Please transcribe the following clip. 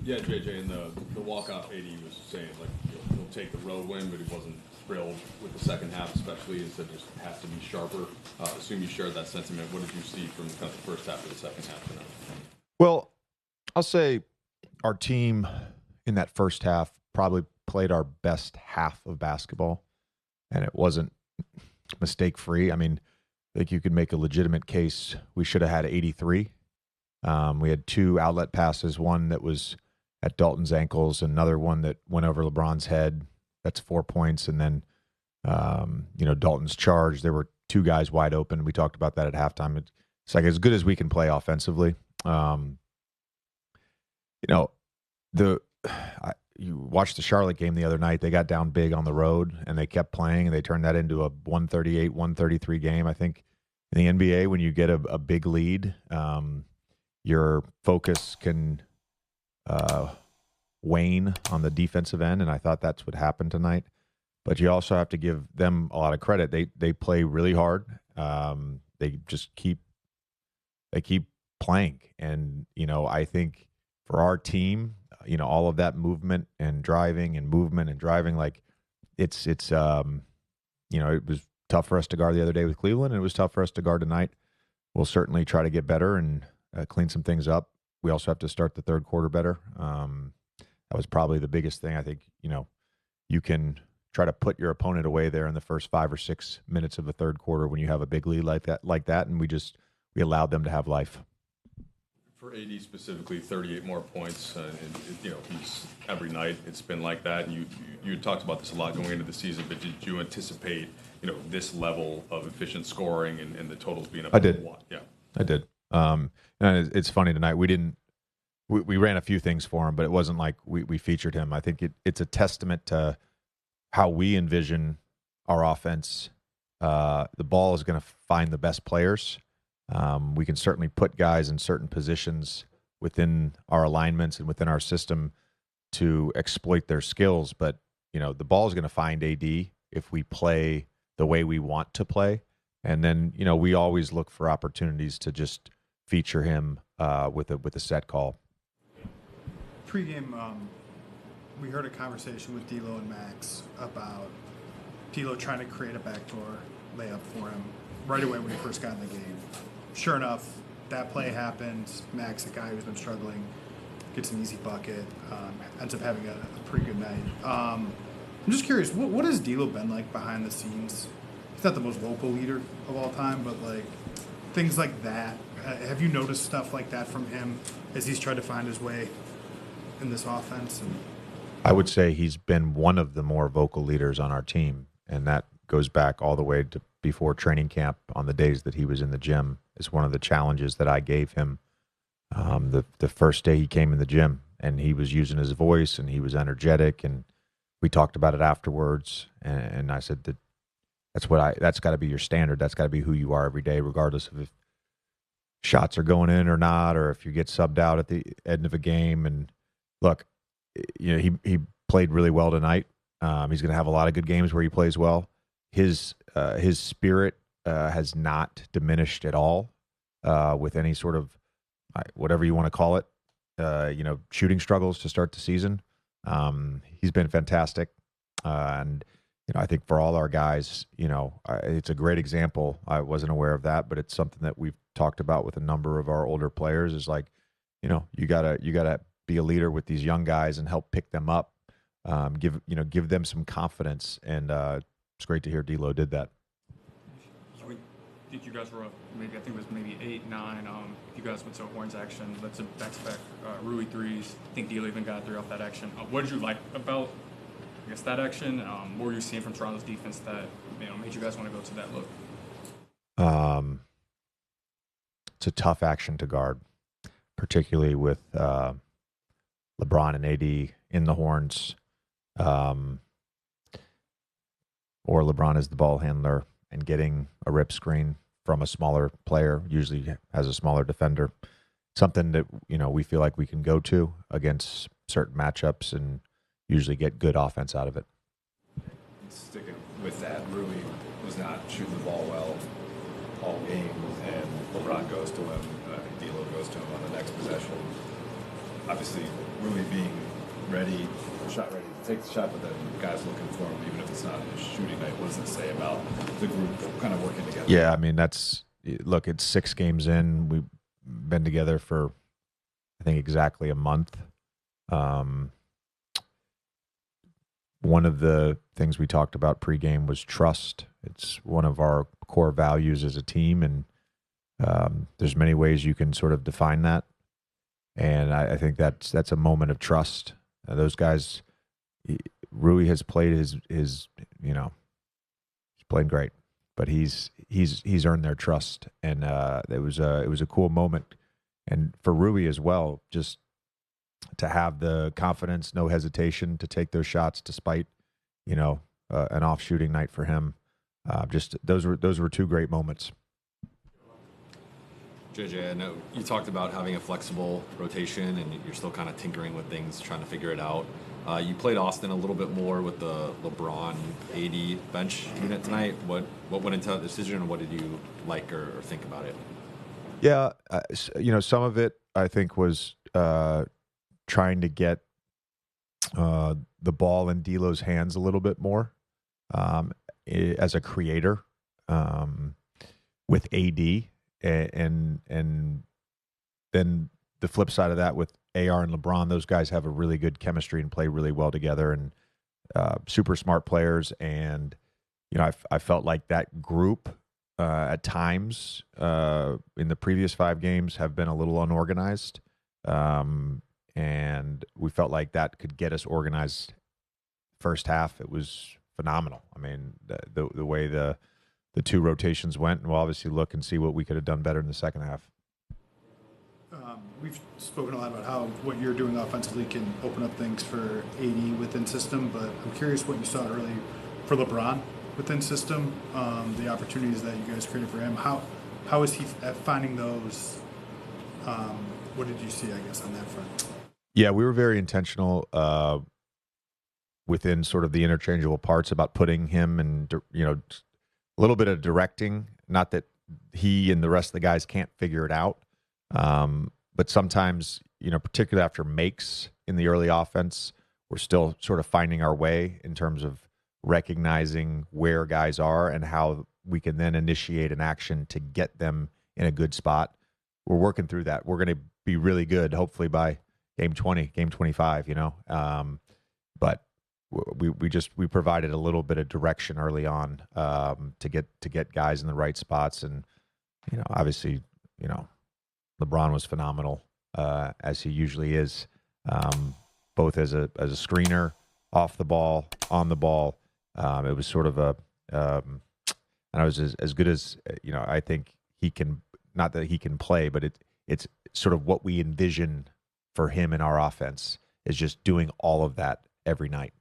Yeah, JJ, in the walkout, AD was saying like he'll take the road win, but he wasn't thrilled with the second half, especially. He said just has to be sharper. Assume you shared that sentiment. What did you see from kind of the first half to the second half tonight? Well, I'll say our team in that first half probably played our best half of basketball, and it wasn't mistake free. I mean, I think you could make a legitimate case. We should have had 83. We had 2 outlet passes, one that was at Dalton's ankles, another one that went over LeBron's head. That's 4 points. And then, Dalton's charge. There were 2 guys wide open. We talked about that at halftime. It's like as good as we can play offensively. You watched the Charlotte game the other night. They got down big on the road, and they kept playing, and they turned that into a 138, 133 game. I think in the NBA, when you get a big lead, your focus can wane on the defensive end, and I thought that's what happened tonight. But you also have to give them a lot of credit. They play really hard. They just keep playing, and I think for our team, all of that movement and driving and movement and driving, like it was tough for us to guard the other day with Cleveland, and it was tough for us to guard tonight. We'll certainly try to get better and clean some things up. We also have to start the third quarter better. That was probably the biggest thing. I think, you can try to put your opponent away there in the first 5 or 6 minutes of the third quarter when you have a big lead like that. And we allowed them to have life. For AD specifically, 38 more points. He's every night. It's been like that. And you talked about this a lot going into the season, but did you anticipate, this level of efficient scoring and the totals being up? I did. What? Yeah, I did. And it's funny tonight. We ran a few things for him, but it wasn't like we featured him. I think it's a testament to how we envision our offense. The ball is going to find the best players. We can certainly put guys in certain positions within our alignments and within our system to exploit their skills. But, the ball is going to find AD if we play the way we want to play. And then, we always look for opportunities to just feature him with a set call. Pre-game, we heard a conversation with D'Lo and Max about D'Lo trying to create a backdoor layup for him right away when he first got in the game. Sure enough, that play happens. Max, a guy who's been struggling, gets an easy bucket, ends up having a pretty good night. I'm just curious, what has D'Lo been like behind the scenes? He's not the most vocal leader of all time, but things like that. Have you noticed stuff like that from him as he's tried to find his way in this offense? I would say he's been one of the more vocal leaders on our team, and that goes back all the way to before training camp on the days that he was in the gym. It's one of the challenges that I gave him the first day he came in the gym, and he was using his voice and he was energetic, and we talked about it afterwards, and I said that's got to be your standard. That's got to be who you are every day, regardless of if shots are going in or not, or if you get subbed out at the end of a game. And look, he played really well tonight. He's going to have a lot of good games where he plays well. His spirit has not diminished at all with any sort of whatever you want to call it, shooting struggles to start the season. He's been fantastic, and I think for all our guys, it's a great example. I wasn't aware of that, but it's something that we've talked about with a number of our older players. Is like, you gotta be a leader with these young guys and help pick them up, give them some confidence, and it's great to hear D'Lo did that. I think you guys were up I think it was maybe 8, 9. You guys went to a horns action. That's a back-to-back Rui threes. I think D'Lo even got 3 off that action. What did you like about, that action? What were you seeing from Toronto's defense that made you guys want to go to that look? It's a tough action to guard, particularly with LeBron and AD in the horns, or LeBron as the ball handler and getting a rip screen from a smaller player, usually has a smaller defender. Something that we feel like we can go to against certain matchups and usually get good offense out of it. Sticking with that, Rui was not shooting the ball well all game, and LeBron goes to him. D'Lo goes to him on the next possession. obviously really being ready, shot ready to take the shot, but then guys looking for him, even if it's not a shooting night. What does it say about the group kind of working together? Yeah, I mean, look, it's 6 games in. We've been together for, I think, exactly a month. One of the things we talked about pregame was trust. It's one of our core values as a team, and there's many ways you can sort of define that. And I think that's a moment of trust. Those guys, Rui has played his he's played great, but he's earned their trust, and it was a cool moment, and for Rui as well, just to have the confidence, no hesitation to take those shots despite an off shooting night for him. Just those were 2 great moments. JJ, I know you talked about having a flexible rotation, and you're still kind of tinkering with things, trying to figure it out. You played Austin a little bit more with the LeBron AD bench unit tonight. What went into that decision, and what did you like or think about it? Yeah, some of it I think was trying to get the ball in D'Lo's hands a little bit more as a creator with AD. And then the flip side of that with AR and LeBron, those guys have a really good chemistry and play really well together, and super smart players. And I felt like that group at times in the previous 5 games have been a little unorganized, and we felt like that could get us organized. First half, it was phenomenal. I mean, the way the 2 rotations went, and we'll obviously look and see what we could have done better in the second half. We've spoken a lot about how what you're doing offensively can open up things for AD within system, but I'm curious what you saw early for LeBron within system, the opportunities that you guys created for him. How is he finding those? What did you see, I guess, on that front? Yeah, we were very intentional within sort of the interchangeable parts about putting him and a little bit of directing. Not that he and the rest of the guys can't figure it out, but sometimes, particularly after makes in the early offense, we're still sort of finding our way in terms of recognizing where guys are and how we can then initiate an action to get them in a good spot. We're working through that. We're going to be really good, hopefully by game 20, game 25, but we provided a little bit of direction early on to get guys in the right spots. And, obviously, LeBron was phenomenal as he usually is, both as a screener, off the ball, on the ball. It was sort of and I was as good as, I think he can, not that he can play, but it's sort of what we envision for him in our offense is just doing all of that every night.